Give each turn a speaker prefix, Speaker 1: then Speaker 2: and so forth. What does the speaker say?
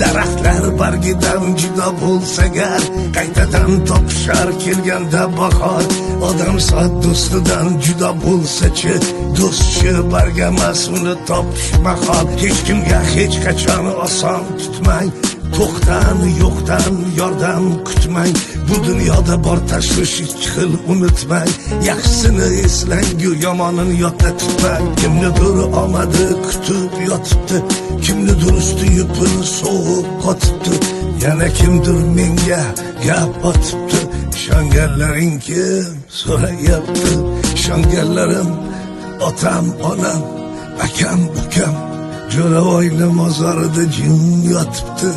Speaker 1: Daraxtlar bargidan judo bo'lsa gar, qaytadan topishar kelganda bahor. Odam soat do'stidan judo bo'lsa-chi, do'stchi bargamas uni topish mahol. Hech kimga hech qachon oson tutmang, to'xtan yo'qdan yordam kutmang. Bu dunyoda bor tashvish hech xil unutmang. Yaxshisini eslang-gu, yomonini yodda tutmang. Kimnidir omadi kutib yotibdi, kimnidir usti yupini sovuq qotibdi, yana kimdir menga gap otibdi. Ishonganlaring kim so'rayapti, ishonganlarim otam, onam, akam, ukam Jo'ravoyni mozorida jim yotibdi.